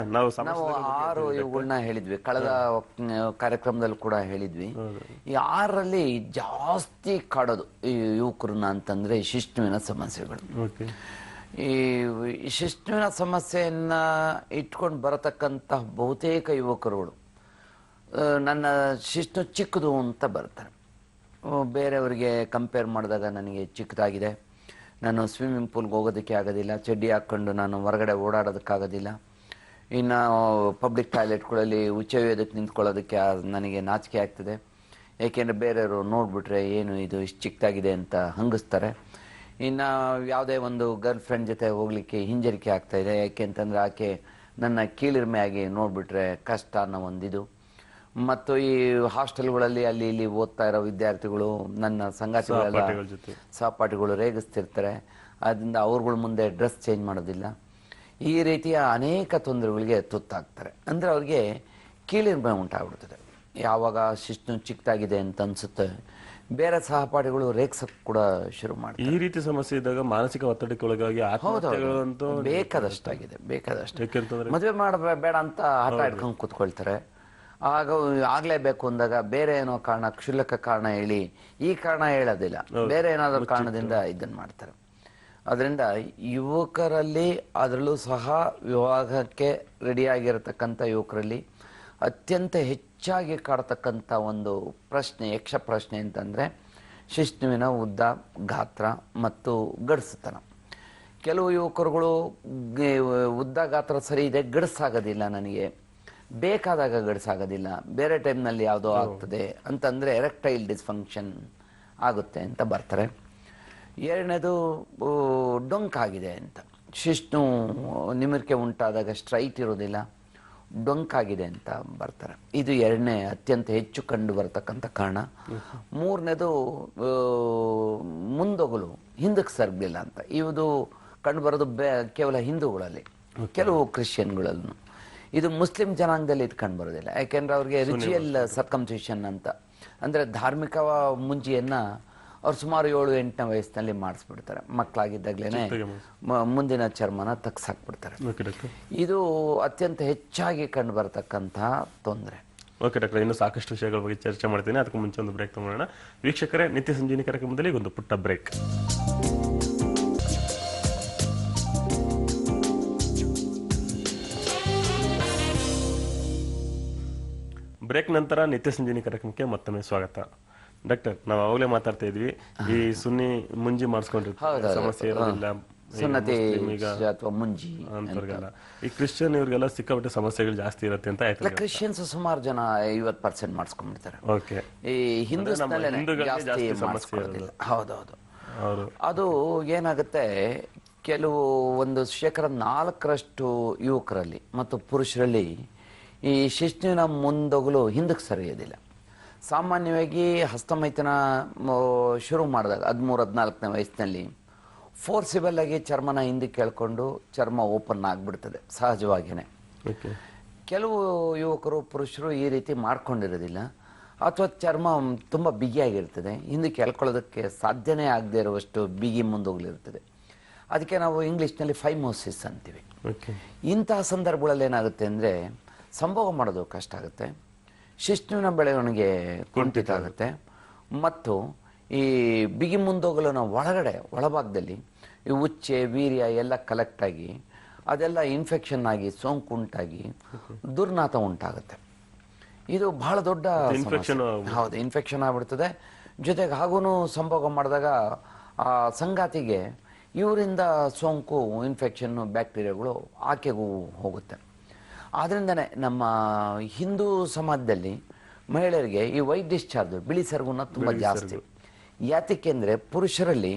ನಾವು ನಾವು ಸಮಸ್ಯೆಗಳ ಬಗ್ಗೆ 6 ಹೇಳ್ತಿದ್ವಿ ಡಾಕ್ಟರ್. ಇವುಗಳನ್ನ ಹೇಳಿದ್ವಿ ಕಳೆದ ಕಾರ್ಯಕ್ರಮದಲ್ಲಿ ಕೂಡ ಹೇಳಿದ್ವಿ. ಈ 6ರಲ್ಲಿ ಜಾಸ್ತಿ ಕಾಡೋದು ಈ ಯುವಕರನ್ನ ಅಂತಂದ್ರೆ ಈ ಶಿಶ್ನುವಿನ ಸಮಸ್ಯೆಗಳು. ಓಕೆ. ಈ ಶಿಶ್ನುವಿನ ಸಮಸ್ಯೆಯನ್ನ ಇಟ್ಕೊಂಡು ಬರತಕ್ಕಂತ ಬಹುತೇಕ ಯುವಕರುಗಳು ನನ್ನ ಶಿಶ್ನು ಚಿಕ್ಕದು ಅಂತ ಬರ್ತಾರೆ. ಬೇರೆಯವರಿಗೆ ಕಂಪೇರ್ ಮಾಡಿದಾಗ ನನಗೆ ಚಿಕ್ಕದಾಗಿದೆ, ನಾನು ಸ್ವಿಮ್ಮಿಂಗ್ ಪೂಲ್ಗೆ ಹೋಗೋದಕ್ಕೆ ಆಗೋದಿಲ್ಲ, ಚಡ್ಡಿ ಹಾಕ್ಕೊಂಡು ನಾನು ಹೊರಗಡೆ ಓಡಾಡೋದಕ್ಕಾಗೋದಿಲ್ಲ, ಇನ್ನು ಪಬ್ಲಿಕ್ ಟಾಯ್ಲೆಟ್ಗಳಲ್ಲಿ ಉಚ್ಚವೇದಕ್ಕೆ ನಿಂತ್ಕೊಳ್ಳೋದಕ್ಕೆ ನನಗೆ ನಾಚಿಕೆ ಆಗ್ತದೆ, ಏಕೆಂದರೆ ಬೇರೆಯವರು ನೋಡಿಬಿಟ್ರೆ ಏನು ಇದು ಇಷ್ಟು ಚಿಕ್ಕದಾಗಿದೆ ಅಂತ ಹಂಗಿಸ್ತಾರೆ. ಇನ್ನು ಯಾವುದೇ ಒಂದು ಗರ್ಲ್ ಫ್ರೆಂಡ್ ಜೊತೆ ಹೋಗಲಿಕ್ಕೆ ಹಿಂಜರಿಕೆ ಆಗ್ತಾಯಿದೆ, ಯಾಕೆ ಅಂತಂದರೆ ಆಕೆ ನನ್ನ ಕೀಳಿರ್ಮೆಯಾಗಿ ನೋಡಿಬಿಟ್ರೆ ಕಷ್ಟ ಅನ್ನೋ ಒಂದಿದು. ಮತ್ತು ಈ ಹಾಸ್ಟೆಲ್ಗಳಲ್ಲಿ ಅಲ್ಲಿ ಇಲ್ಲಿ ಓದ್ತಾ ಇರೋ ವಿದ್ಯಾರ್ಥಿಗಳು ನನ್ನ ಸಂಗಾತಿಗಳೆಲ್ಲ ಸಹಪಾಠಿಗಳು ರೇಗಿಸ್ತಿರ್ತಾರೆ, ಅದರಿಂದ ಅವ್ರಗಳ ಮುಂದೆ ಡ್ರೆಸ್ ಚೇಂಜ್ ಮಾಡೋದಿಲ್ಲ. ಈ ರೀತಿಯ ಅನೇಕ ತೊಂದರೆಗಳಿಗೆ ತುತ್ತಾಗ್ತಾರೆ. ಅಂದರೆ ಅವ್ರಿಗೆ ಕೀಳಿರ್ಮೆ ಉಂಟಾಗ್ಬಿಡ್ತದೆ. ಯಾವಾಗ ಶಿಸ್ತು ಚಿಕ್ಕದಾಗಿದೆ ಅಂತ ಅನ್ಸುತ್ತೆ, ಬೇರೆ ಸಹಪಾಠಿಗಳು ರೇಗ್ಸಕ್ಕೆ ಕೂಡ ಶುರು ಮಾಡ್ತಾರೆ. ಈ ರೀತಿ ಸಮಸ್ಯೆ ಇದ್ದಾಗ ಮಾನಸಿಕ ಒತ್ತಡಕ್ಕೆ ಒಳಗಾಗಿ ಆತ್ಮಹತ್ಯೆಗಳಂತೂ ಬೇಕಾದಷ್ಟಾಗಿದೆ, ಬೇಕಾದಷ್ಟು. ಯಾಕೆಂತಂದ್ರೆ ಮದುವೆ ಮಾಡಬೇಡ ಅಂತ ಹಠ ಇಟ್ಕೊಂಡು ಕೂತ್ಕೊಳ್ತಾರೆ. ಆಗ್ಲೇಬೇಕು ಅಂದಾಗ ಬೇರೆ ಏನೋ ಕಾರಣ, ಕ್ಷುಲ್ಲಕ ಕಾರಣ ಹೇಳಿ ಈ ಕಾರಣ ಹೇಳೋದಿಲ್ಲ, ಬೇರೆ ಏನಾದರೂ ಕಾರಣದಿಂದ ಇದನ್ನ ಮಾಡ್ತಾರೆ. ಅದರಿಂದ ಯುವಕರಲ್ಲಿ, ಅದರಲ್ಲೂ ಸಹ ವಿವಾಹಕ್ಕೆ ರೆಡಿಯಾಗಿರತಕ್ಕಂಥ ಯುವಕರಲ್ಲಿ ಅತ್ಯಂತ ಹೆಚ್ಚಾಗಿ ಕಾಡ್ತಕ್ಕಂಥ ಒಂದು ಪ್ರಶ್ನೆ, ಯಕ್ಷ ಪ್ರಶ್ನೆ ಅಂತಂದರೆ ಶಿಶ್ನುವಿನ ಉದ್ದ, ಗಾತ್ರ ಮತ್ತು ಗಡಸುತನ. ಕೆಲವು ಯುವಕರುಗಳು ಉದ್ದ ಗಾತ್ರ ಸರಿ ಇದೆ, ಗಡಸಾಗೋದಿಲ್ಲ, ನನಗೆ ಬೇಕಾದಾಗ ಗಡಸಾಗೋದಿಲ್ಲ, ಬೇರೆ ಟೈಮ್ನಲ್ಲಿ ಯಾವುದೋ ಆಗ್ತದೆ ಅಂತಂದರೆ ಎರೆಕ್ಟೈಲ್ ಡಿಸ್ಫಂಕ್ಷನ್ ಆಗುತ್ತೆ ಅಂತ ಬರ್ತಾರೆ. ಎರಡನೇದು ಡೊಂಕಾಗಿದೆ ಅಂತ, ಶಿಶ್ನು ನಿಮಿರಿಕೆ ಉಂಟಾದಾಗ ಸ್ಟ್ರೈಟ್ ಇರೋದಿಲ್ಲ, ಡೊಂಕಾಗಿದೆ ಅಂತ ಬರ್ತಾರೆ. ಇದು ಎರಡನೇ ಅತ್ಯಂತ ಹೆಚ್ಚು ಕಂಡು ಬರತಕ್ಕಂಥ ಕಾರಣ. ಮೂರನೇದು ಮುಂದೊಗಲು ಹಿಂದಕ್ಕೆ ಸರ್ಗಲಿಲ್ಲ ಅಂತ. ಇದು ಕಂಡು ಬರೋದು ಕೇವಲ ಹಿಂದೂಗಳಲ್ಲಿ, ಕೆಲವು ಕ್ರಿಶ್ಚಿಯನ್ಗಳಲ್ಲೂ. ಇದು ಮುಸ್ಲಿಂ ಜನಾಂಗದಲ್ಲಿ ಇದು ಕಂಡು ಬರೋದಿಲ್ಲ, ಯಾಕೆಂದ್ರೆ ಅವ್ರಿಗೆ ರಿಚುಯಲ್ ಸರ್ಕಮ್ಸಿಷನ್ ಅಂತ, ಅಂದರೆ ಧಾರ್ಮಿಕ ಮುಂಜಿಯನ್ನು ಅವ್ರು ಸುಮಾರು 7-8ನೇ ವಯಸ್ಸಿನಲ್ಲಿ ಮಾಡಿಸ್ಬಿಡ್ತಾರೆ. ಮಕ್ಕಳಾಗಿದ್ದಾಗಲೇ ಮುಂದಿನ ಚರ್ಮನ ತಗ್ಸಾಕ್ಬಿಡ್ತಾರೆ. ಇದು ಅತ್ಯಂತ ಹೆಚ್ಚಾಗಿ ಕಂಡು ಬರತಕ್ಕಂತಹ ತೊಂದರೆ. ಓಕೆ ಡಾಕ್ಟರ್, ಇನ್ನು ಸಾಕಷ್ಟು ವಿಷಯಗಳ ಬಗ್ಗೆ ಚರ್ಚೆ ಮಾಡ್ತೀನಿ. ಅದಕ್ಕೂ ಮುಂಚೆ ಒಂದು ಬ್ರೇಕ್ ತಗೊಳ್ಳೋಣ. ವೀಕ್ಷಕರೇ, ನಿತ್ಯ ಸಂಜೀವಿನಿ ಕಾರ್ಯಕ್ರಮದಲ್ಲಿ ಒಂದು ಪುಟ್ಟ ಬ್ರೇಕ್. ಬ್ರೇಕ್ ನಂತರ ನಿತ್ಯ ಸಂಜೀವಿನಿ ಕಾರ್ಯಕ್ರಮಕ್ಕೆ ಮತ್ತೊಮ್ಮೆ ಸ್ವಾಗತ. ಡಾಕ್ಟರ್, ನಾವು ಅವಾಗಲೇ ಮಾತಾಡ್ತಾ ಇದ್ವಿ, ಈ ಸುನ್ನಿ ಮುಂಜಿ ಮಾಡಿಸ್ಕೊಂಡಿರ್ತಾರೆ, ಸಮಸ್ಯೆ ಇರೋದಿಲ್ಲ ಅಥವಾ ಮುಂಜಿ ಅಂತವ್ರಿಗೆಲ್ಲ. ಈ ಕ್ರಿಶ್ಚಿಯನ್ ಇವ್ರಿಗೆಲ್ಲ ಸಿಕ್ಕಾಪಟ್ಟೆ ಸಮಸ್ಯೆಗಳು ಜಾಸ್ತಿ ಇರುತ್ತೆ ಅಂತ ಆಯ್ತು. ಕ್ರಿಶ್ಚಿಯನ್ಸ್ ಸುಮಾರು ಜನ 50% ಮಾಡಿಸ್ಕೊಂಡ್ಬಿಡ್ತಾರೆ. ಓಕೆ. ಈ ಜಾಸ್ತಿ ಮಾಡಿಸ್ಕೊಳ್ಳೋದಿಲ್ಲ. ಹೌದೌದು. ಅದು ಏನಾಗುತ್ತೆ, ಕೆಲವು 1% ಯುವಕರಲ್ಲಿ ಮತ್ತು ಪುರುಷರಲ್ಲಿ ಈ ಶಿಶ್ನುವಿನ ಮುಂದೊಗಲು ಹಿಂದಕ್ಕೆ ಸರಿಯೋದಿಲ್ಲ. ಸಾಮಾನ್ಯವಾಗಿ ಹಸ್ತಮೈಥುನ ಶುರು ಮಾಡಿದಾಗ 13-14ನೇ ವಯಸ್ಸಿನಲ್ಲಿ ಫೋರ್ಸಿಬಲ್ ಆಗಿ ಚರ್ಮನ ಹಿಂದಕ್ಕೆ ಕೇಳ್ಕೊಂಡು ಚರ್ಮ ಓಪನ್ ಆಗಿಬಿಡ್ತದೆ ಸಹಜವಾಗಿಯೇ. ಕೆಲವು ಯುವಕರು, ಪುರುಷರು ಈ ರೀತಿ ಮಾಡ್ಕೊಂಡಿರೋದಿಲ್ಲ, ಅಥವಾ ಚರ್ಮ ತುಂಬ ಬಿಗಿಯಾಗಿರ್ತದೆ, ಹಿಂದಕ್ಕೆ ಎಳ್ಕೊಳ್ಳೋದಕ್ಕೆ ಸಾಧ್ಯನೇ ಆಗದೆ ಇರುವಷ್ಟು ಬಿಗಿ ಮುಂದೋಗ್ಲಿರ್ತದೆ. ಅದಕ್ಕೆ ನಾವು ಇಂಗ್ಲೀಷ್ನಲ್ಲಿ ಫೈಮೋಸಿಸ್ ಅಂತೀವಿ. ಇಂತಹ ಸಂದರ್ಭಗಳಲ್ಲಿ ಏನಾಗುತ್ತೆ ಅಂದರೆ ಸಂಭೋಗ ಮಾಡೋದು ಕಷ್ಟ ಆಗುತ್ತೆ, ಶಿಶ್ನುವಿನ ಬೆಳವಣಿಗೆ ಕುಂಠಿತ ಆಗುತ್ತೆ, ಮತ್ತು ಈ ಬಿಗಿ ಮುಂದೋಗಲಿನ ಒಳಭಾಗದಲ್ಲಿ ಈ ಉಚ್ಚೆ, ವೀರ್ಯ ಎಲ್ಲ ಕಲೆಕ್ಟ್ ಆಗಿ ಅದೆಲ್ಲ ಇನ್ಫೆಕ್ಷನ್ ಆಗಿ ಸೋಂಕು ಉಂಟಾಗಿ ದುರ್ನಾತ ಉಂಟಾಗುತ್ತೆ. ಇದು ಬಹಳ ದೊಡ್ಡ ಹೌದು, ಇನ್ಫೆಕ್ಷನ್ ಆಗ್ಬಿಡ್ತದೆ. ಜೊತೆಗೆ ಹಾಗೂ ಸಂಭೋಗ ಮಾಡಿದಾಗ ಆ ಸಂಗಾತಿಗೆ ಇವರಿಂದ ಸೋಂಕು, ಇನ್ಫೆಕ್ಷನ್ನು, ಬ್ಯಾಕ್ಟೀರಿಯಾಗಳು ಆಕೆಗೂ ಹೋಗುತ್ತೆ. ಆದ್ದರಿಂದನೇ ನಮ್ಮ ಹಿಂದೂ ಸಮಾಜದಲ್ಲಿ ಮಹಿಳೆಯರಿಗೆ ಈ ವೈಟ್ ಡಿಸ್ಚಾರ್ಜ್, ಬಿಳಿ ಸೆರಗುನ ತುಂಬ ಜಾಸ್ತಿ. ಯಾತಕ್ಕೆ ಅಂದರೆ ಪುರುಷರಲ್ಲಿ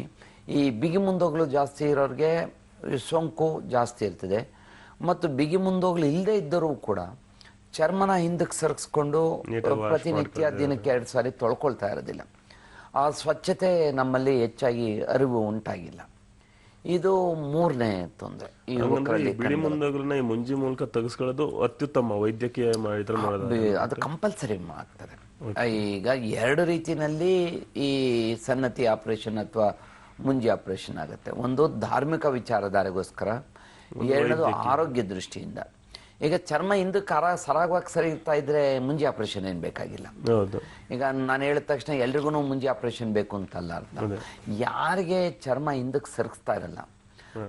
ಈ ಬಿಗಿ ಮುಂದೋಗಲು ಜಾಸ್ತಿ ಇರೋರಿಗೆ ಸೋಂಕು ಜಾಸ್ತಿ ಇರ್ತದೆ, ಮತ್ತು ಬಿಗಿ ಮುಂದೋಗಲು ಇಲ್ಲದೆ ಇದ್ದರೂ ಕೂಡ ಚರ್ಮನ ಹಿಂದಕ್ಕೆ ಸರಿಸ್ಕೊಂಡು ಪ್ರತಿನಿತ್ಯ ದಿನಕ್ಕೆ 2 ಸಾರಿ ತೊಳ್ಕೊಳ್ತಾ ಇರೋದಿಲ್ಲ. ಆ ಸ್ವಚ್ಛತೆ ನಮ್ಮಲ್ಲಿ ಹೆಚ್ಚಾಗಿ ಅರಿವು ಉಂಟಾಗಿಲ್ಲ. ಇದು ಮೂರನೇ ತೊಂದರೆ. ಬಿಳಿ ಮುಂದೋಗಲನ್ನ ಈ ಮುಂಜಿ ಮೂಲಕ ತೆಗೆಸ್ಕೊಳ್ಳೋದು ಅತ್ಯುತ್ತಮ ವೈದ್ಯಕೀಯ ಅದು ಕಂಪಲ್ಸರಿ ಆಗ್ತದೆ. ಈಗ 2 ರೀತಿಯಲ್ಲಿ ಈ ಸನ್ನತಿ ಆಪರೇಷನ್ ಅಥವಾ ಮುಂಜಿ ಆಪರೇಷನ್ ಆಗುತ್ತೆ. ಒಂದು ಧಾರ್ಮಿಕ ವಿಚಾರಧಾರೆಗೋಸ್ಕರ, ಎರಡನೇದು ಆರೋಗ್ಯ ದೃಷ್ಟಿಯಿಂದ. ಈಗ ಚರ್ಮ ಹಿಂದಕ್ಕೆ ಸರಾಗವಾಗಿ ಸರಿತಾ ಇದ್ರೆ ಮುಂಜಿ ಆಪರೇಷನ್ ಏನ್ ಬೇಕಾಗಿಲ್ಲ. ಹೌದು. ಈಗ ನಾನು ಹೇಳಿದ ತಕ್ಷಣ ಎಲ್ರಿಗೂ ಮುಂಜಿ ಆಪರೇಷನ್ ಬೇಕು ಅಂತಲ್ಲ ಅರ್ಥ. ಯಾರಿಗೆ ಚರ್ಮ ಹಿಂದಕ್ಕೆ ಸರಿಸ್ತಾ ಇರಲ್ಲ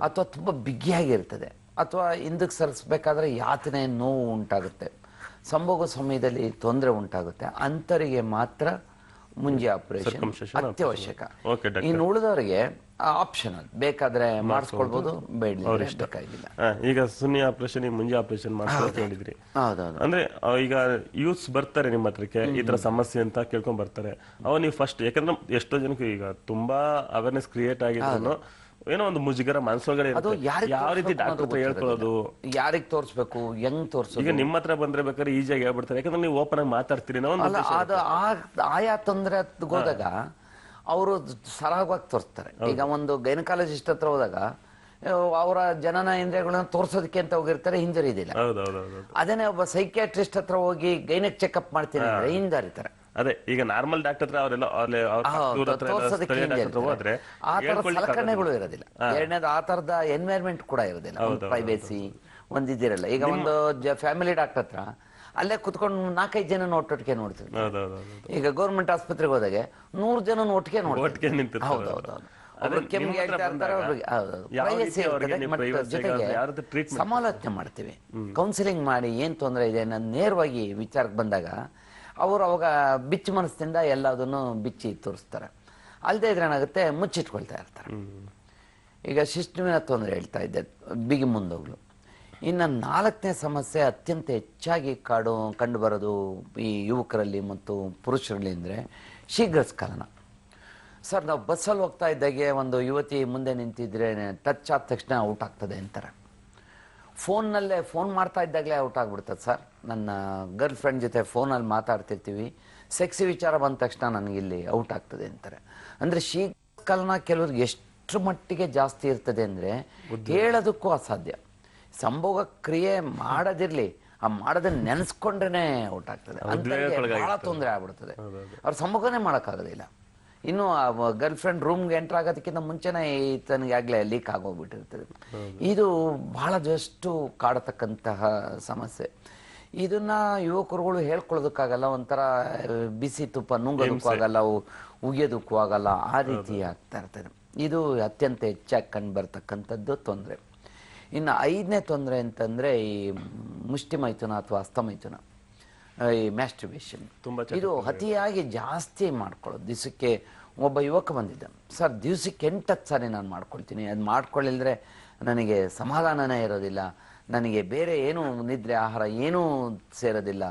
ಅಥವಾ ತುಂಬಾ ಬಿಗಿಯಾಗಿರ್ತದೆ ಅಥವಾ ಹಿಂದಕ್ಕೆ ಸರಿಸ್ಬೇಕಾದ್ರೆ ಯಾತನೆ ನೋವು ಉಂಟಾಗುತ್ತೆ, ಸಂಭೋಗ ಸಮಯದಲ್ಲಿ ತೊಂದರೆ ಉಂಟಾಗುತ್ತೆ, ಅಂತರಿಗೆ ಮಾತ್ರ ಮುಂಜಿ ಆಪರೇಷನ್ ಅತ್ಯವಶ್ಯಕ. ಇನ್ನು ಉಳಿದವರಿಗೆ ಆಪ್ಷನಲ್, ಬೇಕಾದ್ರೆ ಮಾಡಿಸ್ಕೊಳ್ಬಹುದು, ಬೇಕಾಗಿಲ್ಲ. ಈಗ ಸುನ್ನಿ ಆಪರೇಷನ್ ಮುಂಜಿ ಆಪರೇಷನ್ ಮಾಡ್ಕೊಂಡು ಹೇಳಿದ್ರಿ. ಅಂದ್ರೆ ಈಗ ಯೂತ್ಸ್ ಬರ್ತಾರೆ ನಿಮ್ಮ ಹತ್ರಕ್ಕೆ ಈ ತರ ಸಮಸ್ಯೆ ಅಂತ ಕೇಳ್ಕೊಂಡ್ ಬರ್ತಾರೆ. ಅವ ನೀವು ಫಸ್ಟ್, ಯಾಕಂದ್ರೆ ಎಷ್ಟೋ ಜನಕ್ಕೆ ಈಗ ತುಂಬಾ ಅವೇರ್ನೆಸ್ ಕ್ರಿಯೇಟ್ ಆಗಿದ್ರು ಏನೋ ಒಂದು ಮುಜುಗರ ಮನಸ್ಸೊಳಗಡೆ ಯಾವ ರೀತಿ ಡಾಕ್ಟರ್ ಹತ್ರ ಹೇಳ್ಕೊಳ್ಳೋದು, ಯಾರಿಗ್ ತೋರಿಸ್ಬೇಕು, ಹೆಂಗ್ ತೋರಿಸೋದು. ಈಗ ನಿಮ್ಮ ಹತ್ರ ಬಂದ್ರೆ ಬೇಕಾದ್ರೆ ಈಜಿಯಾಗಿ ಹೇಳ್ಬಿಡ್ತಾರೆ, ಯಾಕಂದ್ರೆ ನೀವು ಓಪನ್ ಆಗಿ ಮಾತಾಡ್ತೀರಿ. ಆಯಾ ತೊಂದ್ರೆ ಹೋದಾಗ ಅವರು ಸರಾಗವಾಗಿ ತೋರಿಸ್ತಾರೆ. ಈಗ ಒಂದು ಗೈನಕಾಲಜಿಸ್ಟ್ ಹತ್ರ ಹೋದಾಗ ಅವರ ಜನನ ಇಂದ್ರಿಯಗಳನ್ನ ತೋರ್ಸೋದಕ್ಕೆ ಅಂತ ಹೋಗಿರ್ತಾರೆ, ಹಿಂಜರಿದಿಲ್ಲ. ಅದೇನೆ ಒಬ್ಬ ಸೈಕಿಯಾಟ್ರಿಸ್ಟ್ ಹತ್ರ ಹೋಗಿ ಗೈನಕ್ ಚೆಕ್ಅಪ್ ಮಾಡ್ತೀನಿ ಅಂದ್ರೆ ಹಿಂಜರಿತಾರೆ. ಅದೇ ಈಗ ನಾರ್ಮಲ್ ಡಾಕ್ಟರ್ ಹತ್ರ ಅವರೆಲ್ಲ ಸಲಕರಣೆಗಳು ಇರೋದಿಲ್ಲ. ಎರಡನೇದು ಆ ತರದ ಎನ್ವೈರ್ಮೆಂಟ್ ಕೂಡ ಇರೋದಿಲ್ಲ, ಒಂದು ಪ್ರೈವೇಸಿ ಒಂದಿದಿರಲ್ಲ. ಈಗ ಒಂದು ಫ್ಯಾಮಿಲಿ ಡಾಕ್ಟರ್ ಹತ್ರ ಅಲ್ಲೇ ಕುತ್ಕೊಂಡು 4-5 ಜನ ಒಟ್ಟೊಟ್ಟಿಗೆ ನೋಡ್ತೀವಿ. ಈಗ ಗೌರ್ಮೆಂಟ್ ಆಸ್ಪತ್ರೆಗೆ ಹೋದಾಗೆ 100 ಜನ ಒಟ್ಟಿಗೆ ನೋಡ್ತೀವಿ. ಜೊತೆಗೆ ಸಮಾಲೋಚನೆ ಮಾಡ್ತೀವಿ, ಕೌನ್ಸಿಲಿಂಗ್ ಮಾಡಿ ಏನ್ ತೊಂದರೆ ಇದೆ ಅನ್ನೋದು ನೇರವಾಗಿ ವಿಚಾರಕ್ಕೆ ಬಂದಾಗ ಅವರು ಅವಾಗ ಬಿಚ್ಚು ಮನಸ್ಸಿಂದ ಎಲ್ಲದನ್ನು ಬಿಚ್ಚಿ ತೋರಿಸ್ತಾರೆ. ಅಲ್ಲದೆ ಇದ್ರೆ ಏನಾಗುತ್ತೆ, ಮುಚ್ಚಿಟ್ಕೊಳ್ತಾ ಇರ್ತಾರೆ. ಈಗ ಶಿಶ್ನುವಿನ ತೊಂದರೆ ಹೇಳ್ತಾ ಇದ್ದೆ, ಬಿಗಿ ಮುಂದೋಗ್ಲು. ಇನ್ನು 4ನೇ ಸಮಸ್ಯೆ ಅತ್ಯಂತ ಹೆಚ್ಚಾಗಿ ಕಂಡು ಬರೋದು ಈ ಯುವಕರಲ್ಲಿ ಮತ್ತು ಪುರುಷರಲ್ಲಿ ಅಂದರೆ ಶೀಘ್ರಸ್ಖಲನ. ಸರ್, ನಾವು ಬಸ್ಸಲ್ಲಿ ಹೋಗ್ತಾ ಇದ್ದಾಗೆ ಒಂದು ಯುವತಿ ಮುಂದೆ ನಿಂತಿದ್ರೆ ಟಚ್ ಆದ ತಕ್ಷಣ ಔಟ್ ಆಗ್ತದೆ ಅಂತಾರೆ. ಫೋನ್ನಲ್ಲೇ ಫೋನ್ ಮಾಡ್ತಾ ಇದ್ದಾಗಲೇ ಔಟ್ ಆಗ್ಬಿಡ್ತದೆ ಸರ್. ನನ್ನ ಗರ್ಲ್ ಫ್ರೆಂಡ್ ಜೊತೆ ಫೋನಲ್ಲಿ ಮಾತಾಡ್ತಿರ್ತೀವಿ, ಸೆಕ್ಸಿ ವಿಚಾರ ಬಂದ ತಕ್ಷಣ ನನಗಿಲ್ಲಿ ಔಟ್ ಆಗ್ತದೆ ಅಂತಾರೆ. ಅಂದರೆ ಶೀಘ್ರಸ್ಖಲನ ಕೆಲವ್ರಿಗೆ ಎಷ್ಟು ಮಟ್ಟಿಗೆ ಜಾಸ್ತಿ ಇರ್ತದೆ ಅಂದರೆ ಹೇಳೋದಕ್ಕೂ ಅಸಾಧ್ಯ. ಸಂಭೋಗ ಕ್ರಿಯೆ ಮಾಡೋದಿರ್ಲಿ, ಆ ಮಾಡೋದನ್ನ ನೆನೆಸ್ಕೊಂಡ್ರೆ ಔಟ್ ಆಗ್ತದೆ. ಬಹಳ ತೊಂದರೆ ಆಗ್ಬಿಡ್ತದೆ, ಅವ್ರ ಸಂಭೋಗನೇ ಮಾಡೋಕ್ಕಾಗೋದಿಲ್ಲ. ಇನ್ನು ಗರ್ಲ್ ಫ್ರೆಂಡ್ ರೂಮ್ಗೆ ಎಂಟರ್ ಆಗೋದಕ್ಕಿಂತ ಮುಂಚೆನೇ ಈತನಿಗೆ ಆಗ್ಲೇ ಲೀಕ್ ಆಗೋಗ್ಬಿಟ್ಟಿರ್ತದೆ. ಇದು ಬಹಳಷ್ಟು ಕಾಡತಕ್ಕಂತಹ ಸಮಸ್ಯೆ. ಇದನ್ನ ಯುವಕರುಗಳು ಹೇಳ್ಕೊಳ್ಳೋದಕ್ಕಾಗಲ್ಲ, ಒಂಥರ ಬಿಸಿ ತುಪ್ಪ ನುಂಗೋದಕ್ಕೂ ಆಗಲ್ಲ, ಉಗಿಯೋದಕ್ಕೂ ಆಗಲ್ಲ, ಆ ರೀತಿ ಆಗ್ತಾ ಇರ್ತದೆ. ಇದು ಅತ್ಯಂತ ಹೆಚ್ಚಾಗಿ ಕಂಡು ಬರ್ತಕ್ಕಂಥದ್ದು ತೊಂದರೆ. ಇನ್ನು 5ನೇ ತೊಂದರೆ ಅಂತಂದ್ರೆ ಈ ಮುಷ್ಟಿ ಮೈಥುನ ಅಥವಾ ಹಸ್ತಮೈಥುನ, ಈ ಮ್ಯಾಸ್ಟ್ರಿಬೇಷನ್. ಇದು ಅತಿಯಾಗಿ ಜಾಸ್ತಿ ಮಾಡ್ಕೊಳ್ಳೋದು. ದಿವಸಕ್ಕೆ ಒಬ್ಬ ಯುವಕ ಬಂದಿದ್ದ, ಸರ್ ದಿವಸಕ್ಕೆ 8 ಸಾರಿ ನಾನು ಮಾಡ್ಕೊಳ್ತೀನಿ, ಅದು ಮಾಡ್ಕೊಳ್ಳಿಲ್ದ್ರೆ ನನಗೆ ಸಮಾಧಾನನೇ ಇರೋದಿಲ್ಲ, ನನಗೆ ಬೇರೆ ಏನು ನಿದ್ರೆ ಆಹಾರ ಏನೂ ಸೇರೋದಿಲ್ಲ,